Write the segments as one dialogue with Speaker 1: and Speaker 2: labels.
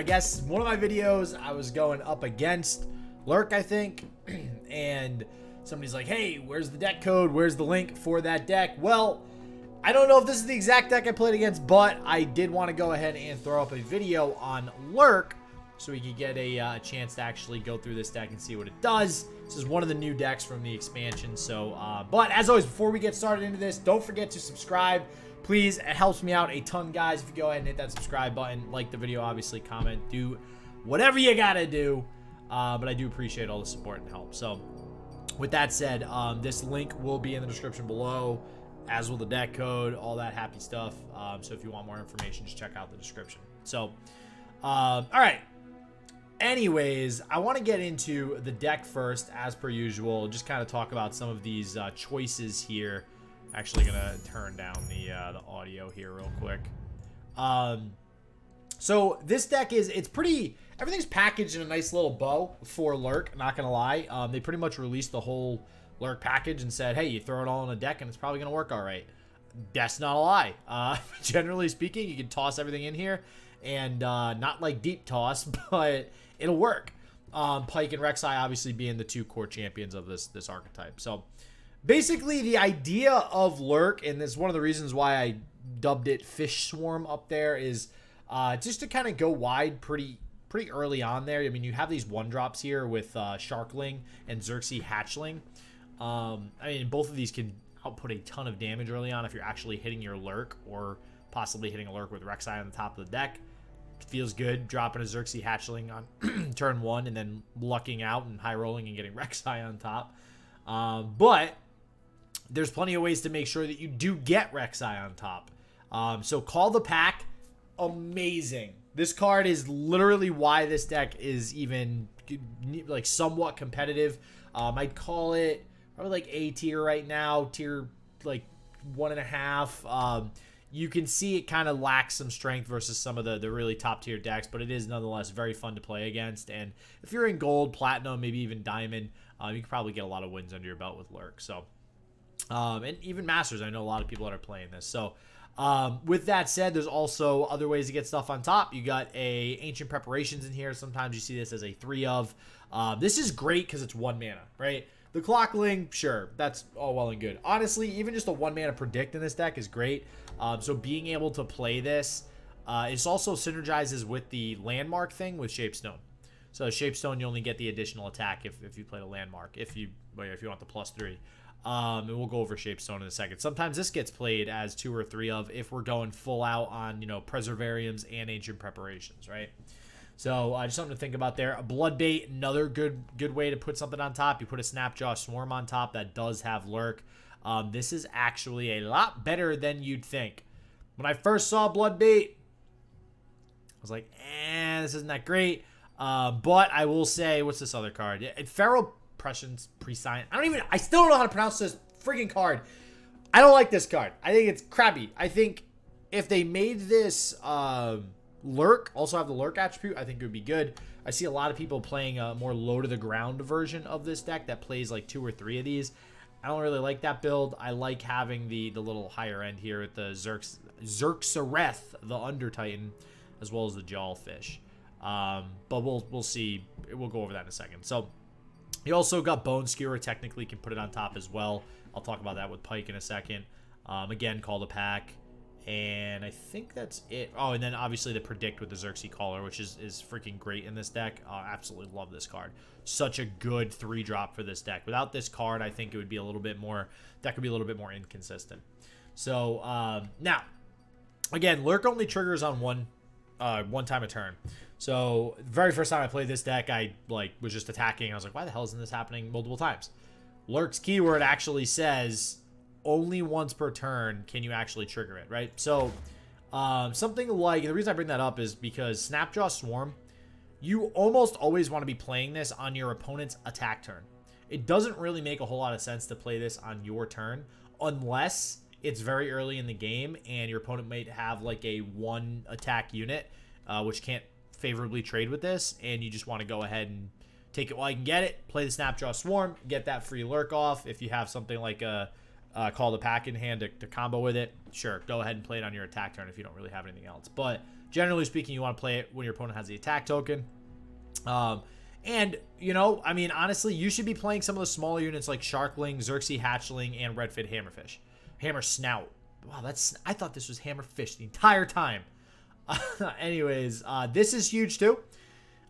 Speaker 1: I guess one of my videos, I was going up against Lurk, I think, and somebody's like, hey, where's the deck code? Where's the link for that deck? Well, I don't know if this is the exact deck I played against, but I did want to go ahead and throw up a video on Lurk so we could get a chance to actually go through this deck and see what it does. This is one of the new decks from the expansion. So, but as always, before we get started into this, don't forget to subscribe. Please, it helps me out a ton, guys. If you go ahead and hit that subscribe button, like the video, obviously, comment, do whatever you gotta do. But I do appreciate all the support and help. So, with that said, this link will be in the description below, as will the deck code, all that happy stuff. So if you want more information, just check out the description. So, all right. Anyways, I want to get into the deck first, as per usual. Just kind of talk about some of these choices here. Actually, gonna turn down the audio here real quick. So this deck it's pretty. Everything's packaged in a nice little bow for Lurk. Not gonna lie, they pretty much released the whole Lurk package and said, hey, you throw it all in a deck and it's probably gonna work all right. That's not a lie. Generally speaking, you can toss everything in here, and not like deep toss, but it'll work. Pike and Rek'Sai obviously being the two core champions of this archetype. So basically the idea of Lurk, and this is one of the reasons why I dubbed it Fish Swarm up there, is just to kind of go wide pretty early on there. I mean, you have these 1-drops here with Sharkling and Xerxes Hatchling. I mean, both of these can output a ton of damage early on if you're actually hitting your Lurk, or possibly hitting a Lurk with Rek'Sai on the top of the deck. Feels good dropping a Xerxes Hatchling on turn 1 and then lucking out and high rolling and getting Rek'Sai on top. But there's plenty of ways to make sure that you do get Rek'Sai on top. So Call the Pack, amazing. This card is literally why this deck is even like somewhat competitive. I'd call it probably like A tier right now, tier like 1.5. You can see it kind of lacks some strength versus some of the really top tier decks, but it is nonetheless very fun to play against. And if you're in gold, platinum, maybe even diamond, you can probably get a lot of wins under your belt with Lurk. So, and even masters, I know a lot of people that are playing this. So, with that said, there's also other ways to get stuff on top. You got a Ancient Preparations in here. Sometimes you see this as a 3 of. This is great because it's 1 mana, right? The Clockling, sure, that's all well and good. Honestly, even just a 1 mana predict in this deck is great. So being able to play this, it also synergizes with the landmark thing with Shapestone. So Shapestone, you only get the additional attack if you play a landmark, if you want the +3. And we'll go over Shapestone in a second. Sometimes this gets played as 2 or 3 of if we're going full out on, Preservariums and Ancient Preparations, right? So just something to think about there. A Bloodbait, another good way to put something on top. You put a Snapjaw Swarm on top that does have Lurk. This is actually a lot better than you'd think. When I first saw Bloodbait, I was like, this isn't that great. But I will say, what's this other card? Feral Prescience Prescient. I still don't know how to pronounce this freaking card. I don't like this card. I think it's crappy. I think if they made this Lurk, also have the Lurk attribute, I think it would be good. I see a lot of people playing a more low to the ground version of this deck that plays like 2 or 3 of these. I don't really like that build. I like having the little higher end here with the Xerxareth, the Under Titan, as well as the Jawfish. But we'll see. We'll go over that in a second. So you also got Bone Skewer. Technically can put it on top as well. I'll talk about that with Pike in a second. Again, Call the Pack. And I think that's it. Oh, and then obviously the Predict with the Xerxes Caller, which is freaking great in this deck. Absolutely love this card. Such a good 3-drop for this deck. Without this card, I think it would be a little bit more, that could be a little bit more inconsistent. So, now, again, Lurk only triggers on one time a turn. So, the very first time I played this deck, I was just attacking. I was like, why the hell isn't this happening multiple times? Lurk's keyword actually says only once per turn can you actually trigger it, right? So something like, the reason I bring that up is because Snapjaw Swarm, you almost always want to be playing this on your opponent's attack turn. It doesn't really make a whole lot of sense to play this on your turn unless it's very early in the game and your opponent might have like a 1 attack unit, which can't favorably trade with this, and you just want to go ahead and take it while you can get it, play the Snapjaw Swarm, get that free Lurk off. If you have something like a Call the Pack in hand to combo with it, sure, go ahead and play it on your attack turn if you don't really have anything else. But Generally speaking, you want to play it when your opponent has the attack token. And, you know, I mean, honestly, you should be playing some of the smaller units like Sharkling, Xerxes Hatchling, and Redfin Hammerfish. Hammer Snout. Wow, I thought this was Hammerfish the entire time. Anyways, this is huge too.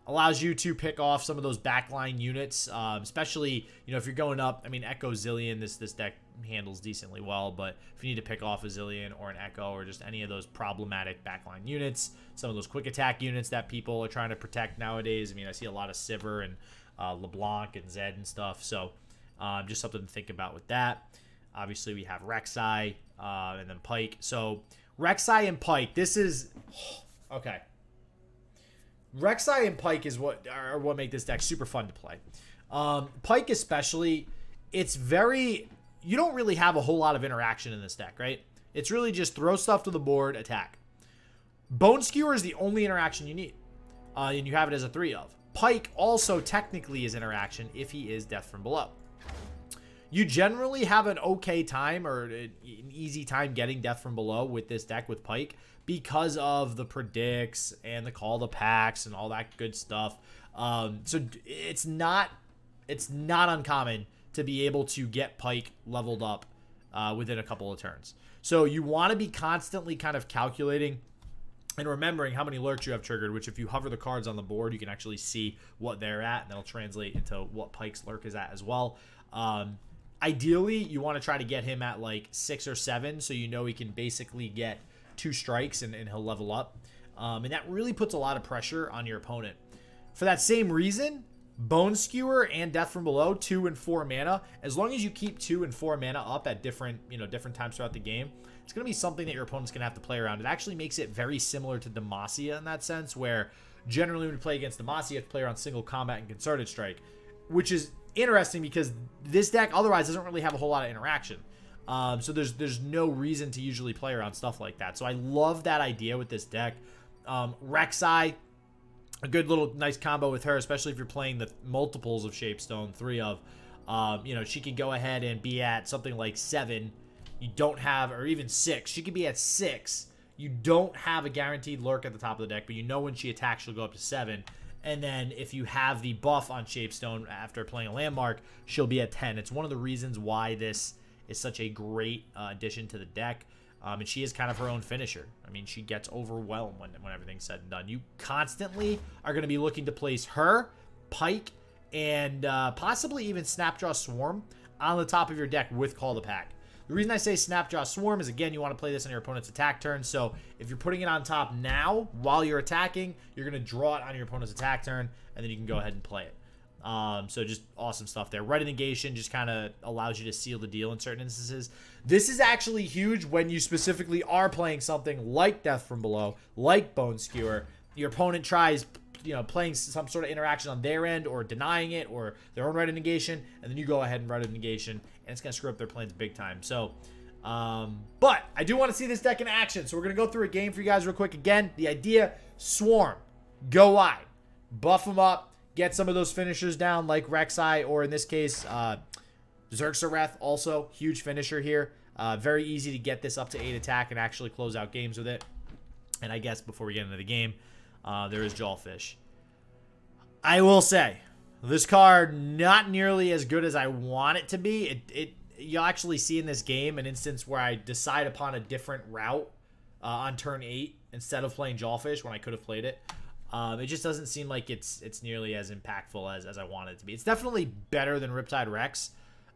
Speaker 1: Allows you to pick off some of those backline units, especially, you know, if you're going up. I mean, Echo Zillion, this deck handles decently well, but if you need to pick off a Zillion or an Echo or just any of those problematic backline units, some of those quick attack units that people are trying to protect nowadays. I mean, I see a lot of Sivir and LeBlanc and Zed and stuff, so just something to think about with that. Obviously, we have Rek'Sai and then Pike. So Rek'Sai and Pike, this is okay. Rek'Sai and Pike is what make this deck super fun to play. Pike especially, it's very, you don't really have a whole lot of interaction in this deck, right? It's really just throw stuff to the board, attack. Bone Skewer is the only interaction you need, and you have it as a 3 of. Pike also technically is interaction if he is Death from Below. You generally have an okay time or an easy time getting Death from Below with this deck with Pike because of the predicts and the call to packs and all that good stuff. So it's not uncommon to be able to get Pike leveled up within a couple of turns. So you want to be constantly kind of calculating and remembering how many lurks you have triggered, which if you hover the cards on the board, you can actually see what they're at, and that'll translate into what Pike's lurk is at as well. Ideally, you want to try to get him at like 6 or 7, so you know he can basically get 2 strikes and he'll level up. And that really puts a lot of pressure on your opponent. For that same reason, Bone Skewer and Death from Below, 2 and 4 mana, as long as you keep 2 and 4 mana up at different times throughout the game, it's going to be something that your opponent's going to have to play around. It actually makes it very similar to Demacia in that sense, where generally when you play against Demacia, you have to play around single combat and concerted strike, which is interesting because this deck otherwise doesn't really have a whole lot of interaction. So there's no reason to usually play around stuff like that. So I love that idea with this deck. Rek'Sai, a good little nice combo with her, especially if you're playing the multiples of Shapestone, 3 of. She can go ahead and be at something like 7. You don't have, or even 6. She could be at 6. You don't have a guaranteed lurk at the top of the deck, but you know when she attacks, she'll go up to 7. And then if you have the buff on Shapestone after playing a landmark, she'll be at 10. It's one of the reasons why this is such a great addition to the deck. And she is kind of her own finisher. I mean, she gets overwhelmed when everything's said and done. You constantly are going to be looking to place her, Pike, and possibly even Snapjaw Swarm on the top of your deck with Call to Pack. The reason I say Snapjaw Swarm is, again, you want to play this on your opponent's attack turn. So if you're putting it on top now while you're attacking, you're going to draw it on your opponent's attack turn, and then you can go ahead and play it. So just awesome stuff there. Red Negation just kind of allows you to seal the deal in certain instances. This is actually huge when you specifically are playing something like Death from Below, like Bone Skewer. Your opponent tries playing some sort of interaction on their end or denying it or their own Red Negation, and then you go ahead and Red Negation, and it's going to screw up their plans big time. So, but I do want to see this deck in action, so we're going to go through a game for you guys real quick. Again, the idea, Swarm, go wide, buff them up, get some of those finishers down like Rek'Sai, or in this case, Xerxes, also huge finisher here. Very easy to get this up to 8 attack and actually close out games with it. And I guess before we get into the game, there is Jawfish. I will say, this card not nearly as good as I want it to be. You'll actually see in this game an instance where I decide upon a different route on turn 8 instead of playing Jawfish when I could have played it. It just doesn't seem like it's nearly as impactful as I want it to be. It's definitely better than Riptide Rex,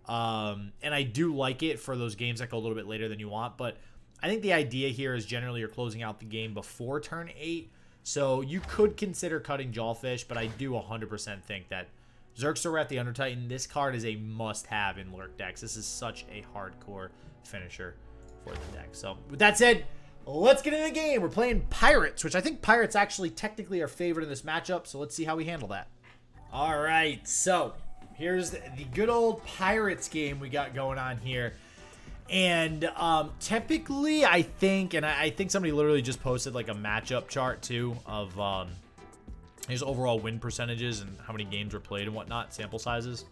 Speaker 1: and I do like it for those games that go a little bit later than you want, but I think the idea here is generally you're closing out the game before turn 8, so you could consider cutting Jawfish, but I do 100% think that Xerxes the Undertitan, this card is a must-have in Lurk decks. This is such a hardcore finisher for the deck. So with that said, let's get into the game. We're playing Pirates, which I think Pirates actually technically are favored in this matchup, so let's see how we handle that. All right, so here's the good old Pirates game we got going on here. And typically, I think, and I think somebody literally just posted like a matchup chart too of his overall win percentages and how many games were played and whatnot, sample sizes.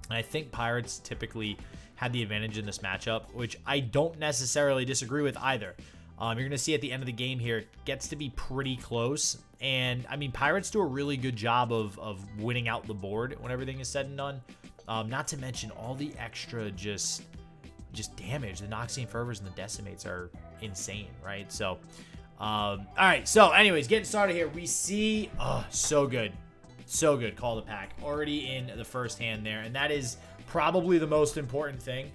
Speaker 1: And I think Pirates typically had the advantage in this matchup, which I don't necessarily disagree with either. You're going to see at the end of the game here, it gets to be pretty close. And, I mean, Pirates do a really good job of winning out the board when everything is said and done. Not to mention all the extra just damage. The Noxian Fervors and the Decimates are insane, right? So, all right. So, anyways, getting started here. We see, so good. So good. Call the pack. Already in the first hand there. And that is probably the most important thing.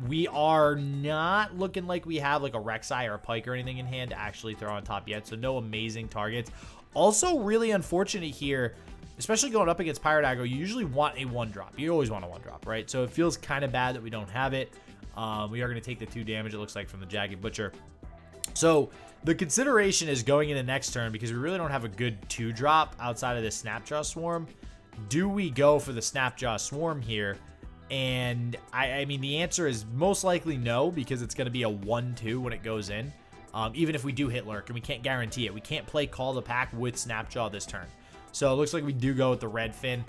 Speaker 1: We are not looking like we have like a Rek'Sai or a Pike or anything in hand to actually throw on top yet. So no amazing targets. Also really unfortunate here, especially going up against Pirate Aggro, you usually want a 1-drop. You always want a 1-drop, right? So it feels kind of bad that we don't have it. We are going to take the 2 damage, it looks like, from the Jagged Butcher. So the consideration is going into next turn, because we really don't have a good 2-drop outside of this Snapjaw Swarm. Do we go for the Snapjaw Swarm here? And I mean, the answer is most likely no, because it's going to be a 1-2 when it goes in. Even if we do hit Lurk, and we can't guarantee it. We can't play Call the Pack with Snapjaw this turn. So it looks like we do go with the Red Fin.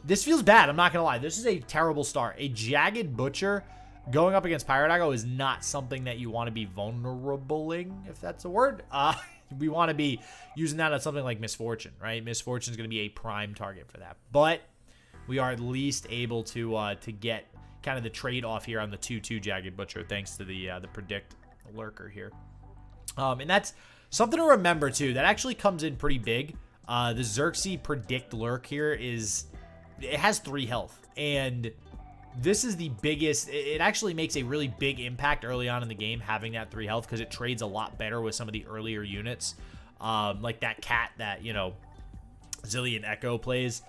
Speaker 1: This feels bad, I'm not going to lie. This is a terrible start. A Jagged Butcher going up against Pirate Aggro is not something that you want to be vulnerabling, if that's a word. We want to be using that on something like Misfortune, right? Misfortune is going to be a prime target for that. But we are at least able to get kind of the trade-off here on the 2-2 Jagged Butcher, thanks to the Predict Lurker here. And that's something to remember, too. That actually comes in pretty big. The Xerxes Predict Lurk here it has 3 health. And this is the biggest. It actually makes a really big impact early on in the game, having that 3 health, because it trades a lot better with some of the earlier units. Like that cat that, Zillion Echo plays.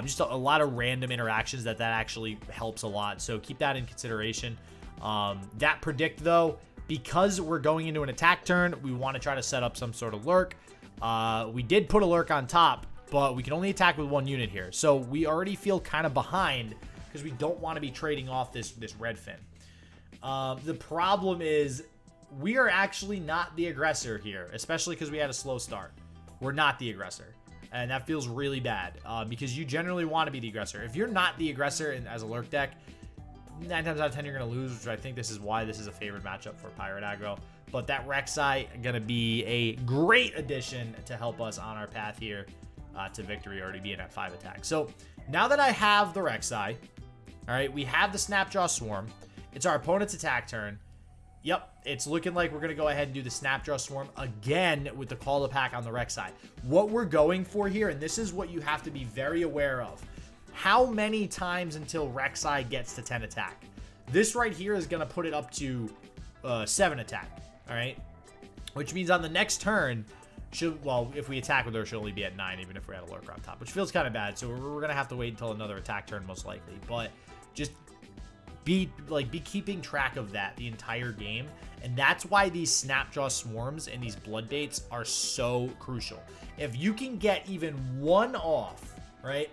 Speaker 1: Just a lot of random interactions that actually helps a lot. So keep that in consideration. That Predict, though, because we're going into an attack turn, we want to try to set up some sort of Lurk. We did put a Lurk on top, but we can only attack with 1 unit here. So we already feel kind of behind, because we don't want to be trading off this Red Fin. The problem is we are actually not the aggressor here, especially because we had a slow start. We're not the aggressor. And that feels really bad, because you generally want to be the aggressor. If you're not the aggressor as a Lurk deck, 9 times out of 10 you're going to lose, which I think this is why this is a favored matchup for Pirate Aggro. But that Rek'Sai going to be a great addition to help us on our path here to victory, already being at 5 attacks. So now that I have the Rek'Sai, all right, we have the Snapjaw Swarm. It's our opponent's attack turn. Yep, it's looking like we're going to go ahead and do the Snapjaw Swarm again with the Call to Pack on the Rek'Sai. What we're going for here, and this is what you have to be very aware of, how many times until Rek'Sai gets to 10 attack? This right here is going to put it up to 7 attack, all right? Which means on the next turn, if we attack with her, she'll only be at 9, even if we had a Lurker on top, which feels kind of bad. So we're going to have to wait until another attack turn, most likely. But just be keeping track of that the entire game. And that's why these Snapjaw Swarms and these Blood Baits are so crucial. If you can get even 1 off, right,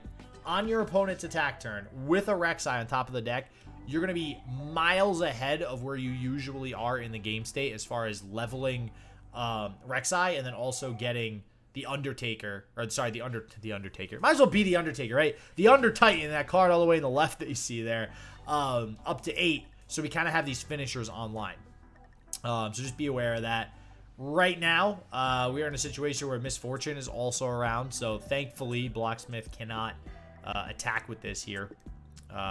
Speaker 1: on your opponent's attack turn with a Rek'Sai on top of the deck, you're going to be miles ahead of where you usually are in the game state as far as leveling Rek'Sai, and then also getting the Undertaker, or sorry, the Undertaker. Might as well be the Undertaker, right? The Under-Titan, that card all the way in the left that you see there, up to 8. So we kind of have these finishers online. So just be aware of that. Right now, we are in a situation where Misfortune is also around. So thankfully, Blocksmith cannot attack with this here,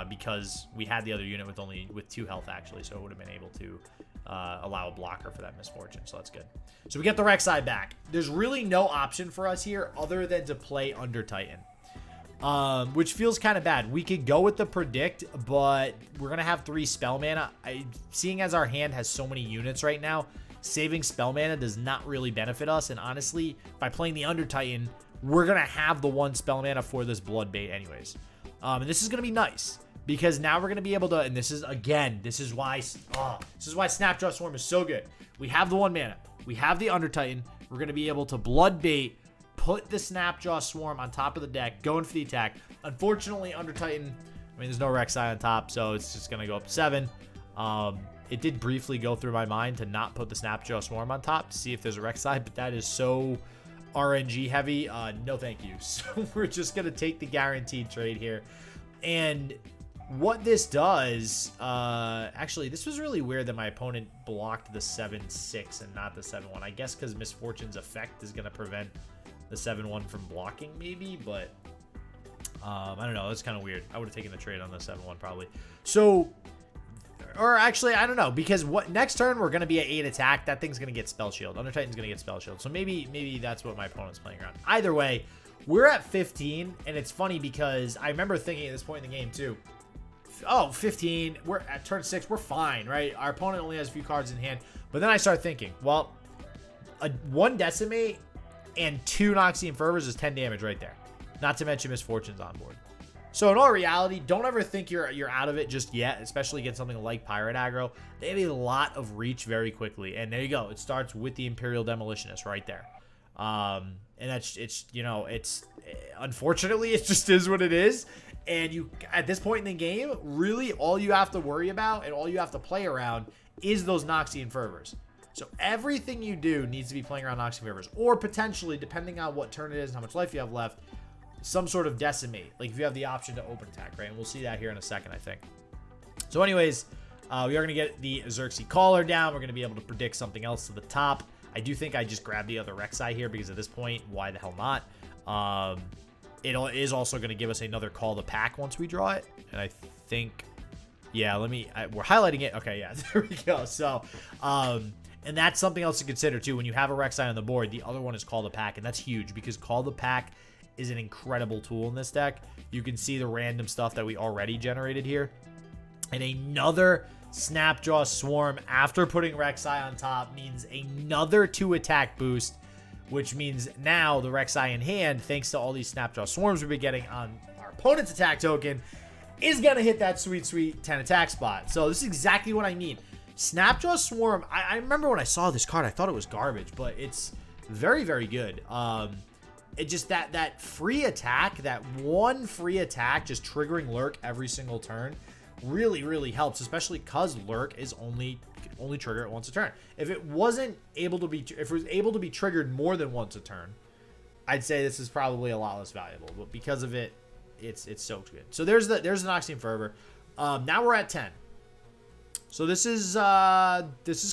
Speaker 1: because we had the other unit with 2 health actually, so it would have been able to allow a blocker for that Misfortune. So that's good. So we get the Rek'Sai back. There's really no option for us here other than to play Under Titan, which feels kind of bad. We could go with the Predict, but we're gonna have 3 spell mana. Seeing as our hand has so many units right now, saving spell mana does not really benefit us. And honestly, by playing the Under Titan, we're gonna have the 1 spell mana for this Blood Bait anyways. And this is gonna be nice, because now we're gonna be able to, and this is why Snapjaw Swarm is so good. We have the 1 mana, we have the Under Titan, we're gonna be able to Blood Bait, put the Snapjaw Swarm on top of the deck, going for the attack. Unfortunately, Under Titan, I mean, there's no Rek'Sai on top, so it's just gonna go up to 7. It did briefly go through my mind to not put the Snapjaw Swarm on top to see if there's a Rek'Sai, but that is so RNG heavy. No thank you. So we're just gonna take the guaranteed trade here, and what this does, actually, this was really weird that my opponent blocked the 7-6 and not the 7-1. I guess because Misfortune's effect is going to prevent the 7-1 from blocking, maybe, but I don't know. That's kind of weird. I would have taken the trade on the 7-1 probably. So, or actually, I don't know, because what next turn we're going to be at 8 attack. That thing's going to get Spell Shield. Under Titan's going to get Spell Shield. So maybe that's what my opponent's playing around. Either way, we're at 15, and it's funny because I remember thinking at this point in the game too, oh, 15, we're at turn 6, we're fine, right? Our opponent only has a few cards in hand. But then I start thinking, well, a 1 Decimate and 2 Noxian Fervors is 10 damage right there. Not to mention Misfortune's on board. So in all reality, don't ever think you're out of it just yet, especially against something like Pirate Aggro. They have a lot of reach very quickly. And there you go. It starts with the Imperial Demolitionist right there. And it's unfortunately, it just is what it is. And you, at this point in the game, really all you have to worry about and all you have to play around is those Noxian Fervors. So everything you do needs to be playing around Noxian Fervors, or potentially, depending on what turn it is and how much life you have left, some sort of Decimate. Like if you have the option to open attack, right? And we'll see that here in a second, I think. So anyways, we are going to get the Xerxes Caller down. We're going to be able to predict something else to the top. I do think I just grabbed the other Rek'Sai here because at this point, why the hell not? It is also going to give us another Call to Pack once we draw it. And I think, yeah, we're highlighting it. Okay, yeah, there we go. So, and that's something else to consider too. When you have a Rek'Sai on the board, the other one is Call to Pack. And that's huge because Call to Pack is an incredible tool in this deck. You can see the random stuff that we already generated here. And another Snapjaw Swarm after putting Rek'Sai on top means another 2 attack boost, which means now the Rek'Sai in hand, thanks to all these Snapjaw Swarms we've been getting on our opponent's attack token, is going to hit that sweet, sweet 10 attack spot. So this is exactly what I need. Snapjaw Swarm, I remember when I saw this card, I thought it was garbage, but it's very, very good. It just, that free attack, that one free attack, just triggering Lurk every single turn, really, really helps, especially because Lurk is only trigger it once a turn. If it was able to be triggered more than once a turn, I'd say this is probably a lot less valuable. But because of it, it's so good. So there's the Noxian Fervor. Now we're at 10. So this is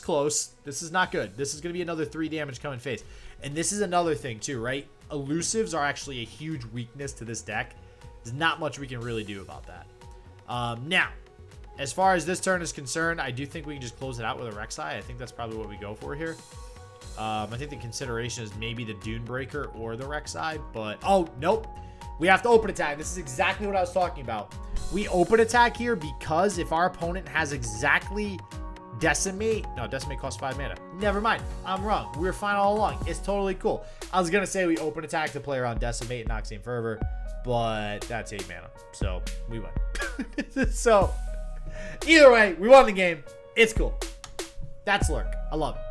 Speaker 1: close. This is not good. This is going to be another 3 damage coming face. And this is another thing too, right? Elusives are actually a huge weakness to this deck. There's not much we can really do about that. Now, as far as this turn is concerned, I do think we can just close it out with a Rek'Sai. I think that's probably what we go for here. I think the consideration is maybe the Dune Breaker or the Rek'Sai, but oh, nope. We have to open attack. This is exactly what I was talking about. We open attack here because if our opponent has exactly Decimate, no, Decimate costs 5 mana. Never mind. I'm wrong. We were fine all along. It's totally cool. I was going to say we open attack to play around Decimate and Noxian Fervor, but that's 8 mana. So we win. So either way, we won the game. It's cool. That's Lurk. I love it.